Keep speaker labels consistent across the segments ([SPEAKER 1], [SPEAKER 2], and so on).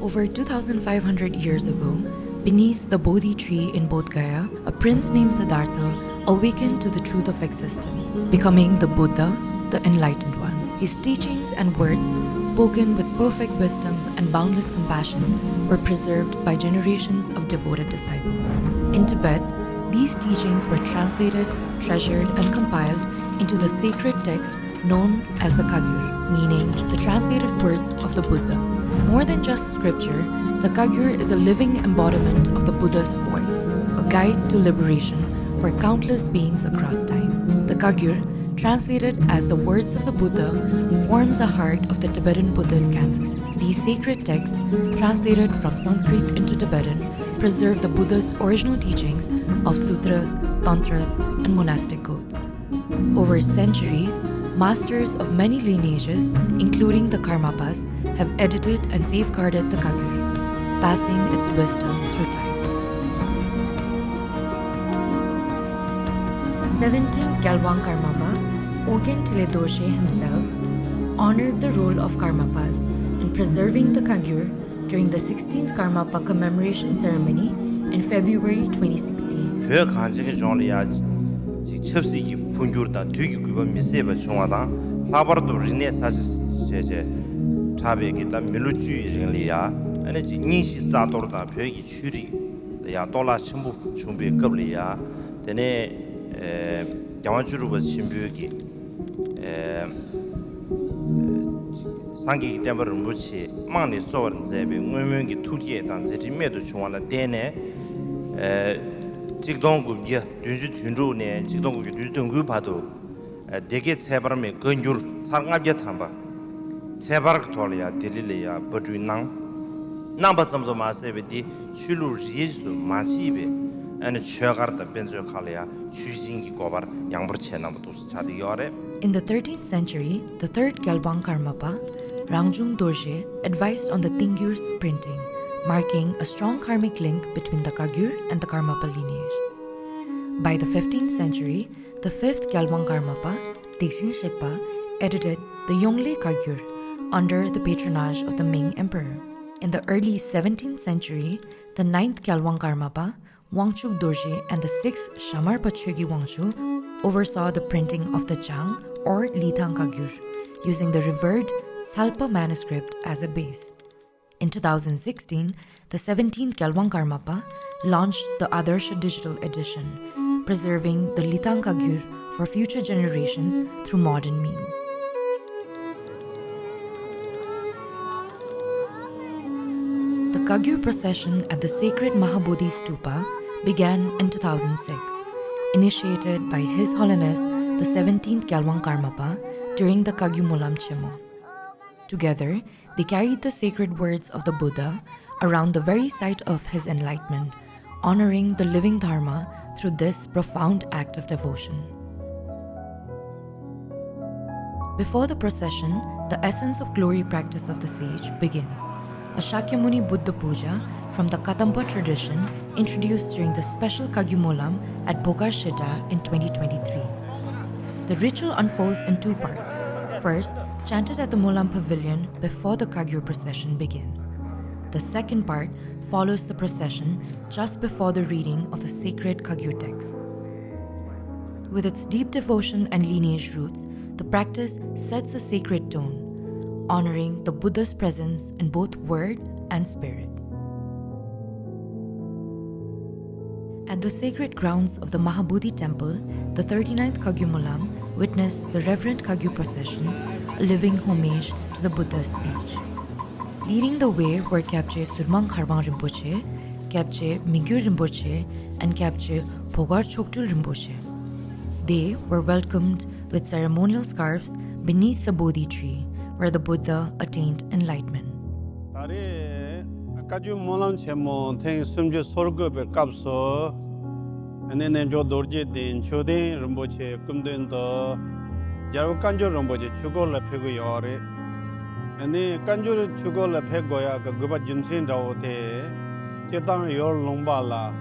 [SPEAKER 1] Over 2,500 years ago, beneath the Bodhi Tree in Bodh Gaya, a prince named Siddhartha awakened to the truth of existence, becoming the Buddha, the enlightened one. His teachings and words, spoken with perfect wisdom and boundless compassion, were preserved by generations of devoted disciples. In Tibet, these teachings were translated, treasured, and compiled into the sacred text known as the Kagyur, meaning the translated words of the Buddha. More than just scripture, the Kagyur is a living embodiment of the Buddha's voice, a guide to liberation for countless beings across time. The Kagyur, translated as the words of the Buddha, forms the heart of the Tibetan Buddhist canon. These sacred texts, translated from Sanskrit into Tibetan, preserve the Buddha's original teachings of sutras, tantras, and monastic codes. Over centuries, masters of many lineages, including the Karmapas, have edited and safeguarded the Kagyur, passing its wisdom through time. 17th Gyalwang Karmapa, Ogen Tiledoshe himself, honored the role of Karmapas in preserving the Kagyur during the 16th Karmapa commemoration ceremony in February 2016.
[SPEAKER 2] 첩시 분규다 되게 그거 미세바 중앙다 라버도 리네 사지 제제 차베기다 밀루주의리야 아니 니시 자도르다 벽이 추리 야 돌아 신부 준비 급리야 되네 양원주로 신부기 상기기 때문에 무치 망리 소원 제비 의명기 투기에 단지 매도 중앙다 되네 직동국이 윤주 준주네 직동국이 윤동구 봐도 되게 세바람에 근յու르 상압게 탐바 세바르 돌이야 딜리야 버주낭 남바점도 마세베디 출루 예수 마치베 아니 최가르다 벤조 칼이야 추진기 고발 양버체 남도 차디요레.
[SPEAKER 1] In the 13th century, the third Gyalwang Karmapa, Rangjung Dorje, advised on the Kangyur's printing, marking a strong karmic link between the Kagyur and the Karmapa lineage. By the 15th century, the 5th Gyalwang Karmapa, Dixin Shekpa, edited the Yongle Kagyur under the patronage of the Ming Emperor. In the early 17th century, the 9th Gyalwang Karmapa, Wangchuk Dorje, and the 6th Shamar Pachögi Wangchu oversaw the printing of the Chang or Lithang Kagyur, using the revered Tsalpa manuscript as a base. In 2016, the 17th Gyalwang Karmapa launched the Adarsha digital edition, preserving the Lithang Kagyur for future generations through modern means. The Kagyu Procession at the sacred Mahabodhi Stupa began in 2006, initiated by His Holiness the 17th Gyalwang Karmapa during the Kagyu Monlam Chemo. Together, they carried the sacred words of the Buddha around the very site of his enlightenment, honoring the living Dharma through this profound act of devotion. Before the procession, the essence of glory practice of the sage begins. A Shakyamuni Buddha Puja from the Kadamba tradition introduced during the special Kagyu Monlam at Bokar Shida in 2023. The ritual unfolds in two parts. First, chanted at the Monlam Pavilion before the Kangyur Procession begins. The second part follows the procession just before the reading of the sacred Kangyur text. With its deep devotion and lineage roots, the practice sets a sacred tone, honoring the Buddha's presence in both word and spirit. At the sacred grounds of the Mahabodhi Temple, the 39th Kagyu Monlam witnessed the reverent Kagyu Procession, a living homage to the Buddha's speech. Leading the way were Kyabche Surmang Kharbang Rinpoche, Kyabche Mingyur Rinpoche, and Kyabche Pogar Choktul Rinpoche. They were welcomed with ceremonial scarves beneath the Bodhi Tree, where the Buddha attained enlightenment.
[SPEAKER 3] Kagyu Monlam chemo theng sumje sorgo be kapso ane jo dorje din chodin rinpoche kumden do 자루 간주 롬보지 추고를 패고 요래 아니 간주를 추고를 패고야 그 그바 진신다오테 제당 요 롱발라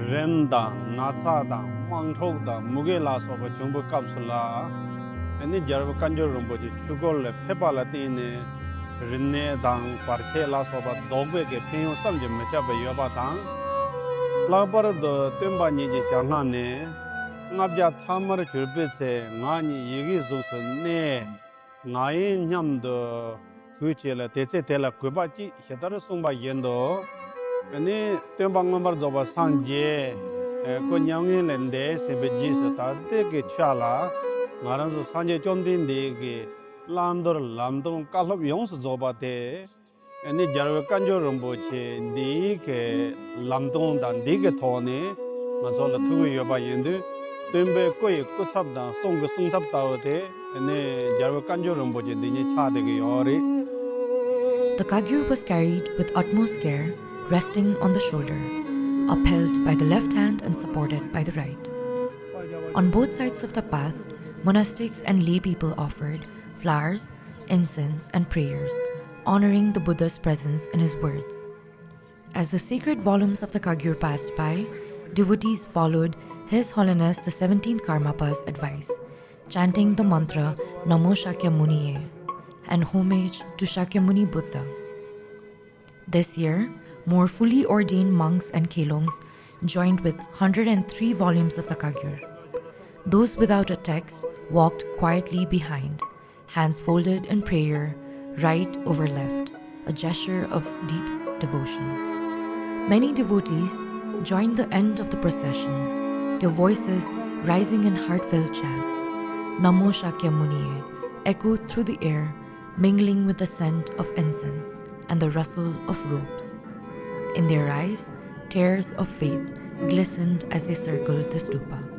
[SPEAKER 3] 렌다 나사다 망촉다 무게라서고 정부 값을라 아니 자루 간주 롬보지 추고를 패발라티네 린네당 파르체라서바 도베게 페요 삼제 메차베 요바당 라버도 템바니지 샹하네 ngabja thamar churpese ngani yigi susne ngai nyamdo thuchela teche tela kuba chi hetar sungba yendo ani tembang number joba sanje ko nyangin lende sebeji sata te ke chala ngaran so sanje chomdin de ke landor lamdong kalop yongs joba te ani jarwe kanjo rombo che di ke lamdong dan di ke thone masola thu yoba yendo tembe koi kuchapda song sungchaptaote ene jarwa kanjo romboje dini chadege yore.
[SPEAKER 1] The Kagyu was carried with utmost care, resting on the shoulder, upheld by the left hand and supported by the right. On both sides of the path, monastics and lay people offered flowers, incense, and prayers, honoring the Buddha's presence in his words. As the sacred volumes of the Kagyu passed by, devotees followed His Holiness the 17th Karmapas' advice, chanting the mantra Namo Shakyamuniye and homage to Shakyamuni Buddha. This year, more fully ordained monks and kelongs joined with 103 volumes of the Kagyu. Those without a text walked quietly behind, hands folded in prayer, right over left, a gesture of deep devotion. Many devotees joined the end of the procession, their voices rising in heartfelt chant. Namo Shakyamuniye echoed through the air, mingling with the scent of incense and the rustle of robes. In their eyes, tears of faith glistened as they circled the stupa.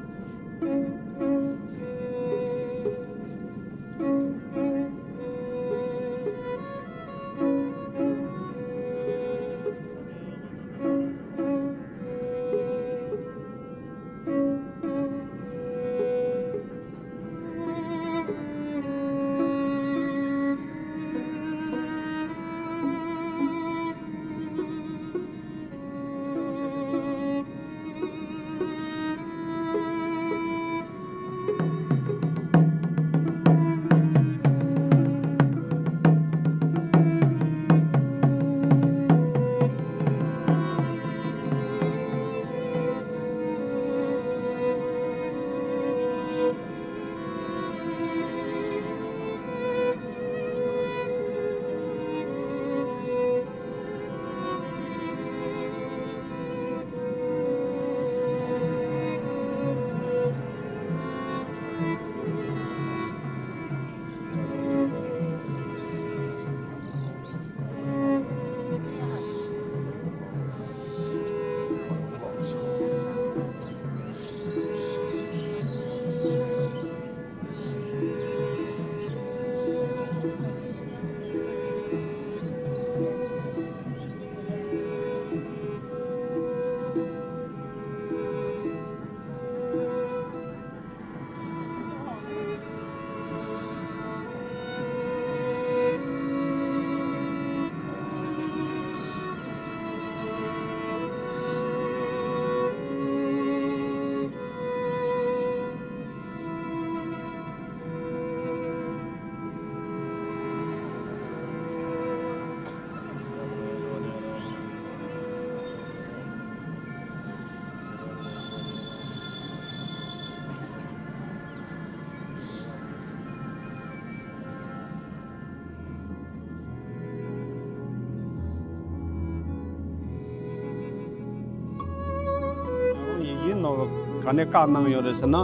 [SPEAKER 3] no kane ka nang yoresna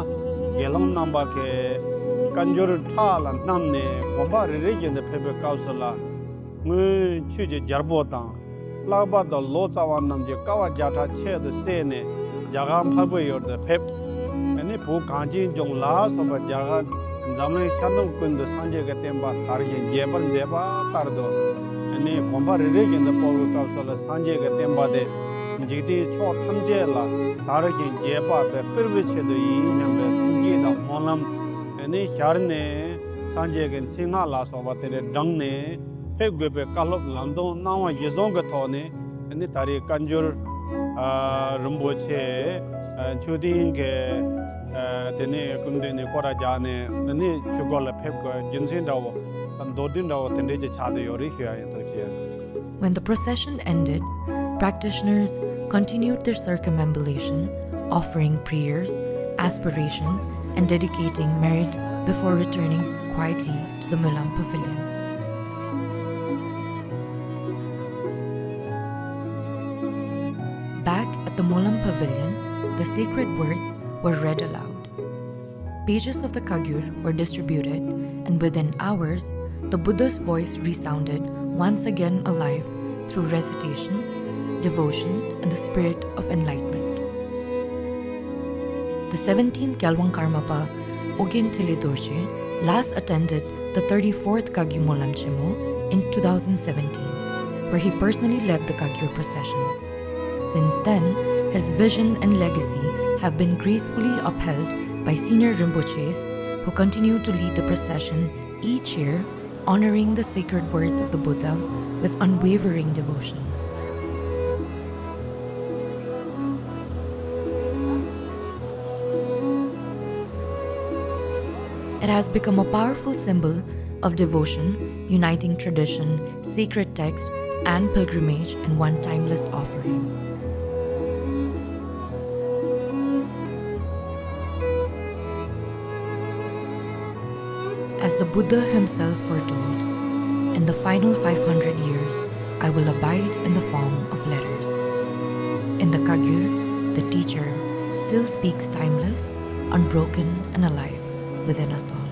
[SPEAKER 3] gelang namba ke kanjur thala namne bomba region de pebe kausala ngue chuje jarbota laba da lo chawan nam je kawa jata che de se ne jagam phabe yor de pep ane bu kanji jong la so ba jaga jamle khanum kun de sanje ke temba thar ye jeban jeba tar do ane bomba region de pebe kausala sanje ke temba de jigdi cho thamje la tarhin jeba be pirwe che do yi nyam be tuje da molam Any Sharne, Sanjay and Sina Lasova, Dangne, Pegube, Kalop Lando, now a Jizonga Tone, and the Tari Kangyur Rumboche, Chuding, Tene Kundine Korajane, the Ne Chugola Pepka, Jinsinda, and Dodinda, Tendeja Chade Yorihia in Turkey.
[SPEAKER 1] When the procession ended, practitioners continued their circumambulation, offering prayers, aspirations, and dedicating merit before returning quietly to the Monlam Pavilion. Back at the Monlam Pavilion, the sacred words were read aloud. Pages of the Kagyur were distributed, and within hours, the Buddha's voice resounded once again alive through recitation, devotion, and the spirit of enlightenment. The 17th Gyalwang Karmapa.Since last attended the 34th Kagyu Monlam in 2017, where he personally led the Kangyur Procession. Since then, his vision and legacy have been gracefully upheld by senior Rinpoches who continue to lead the procession each year, honoring the sacred words of the Buddha with unwavering devotion. It has become a powerful symbol of devotion, uniting tradition, sacred text, and pilgrimage in one timeless offering. As the Buddha himself foretold, in the final 500 years, I will abide in the form of letters. In the Kagyur, the teacher still speaks timeless, unbroken, and alive within us all.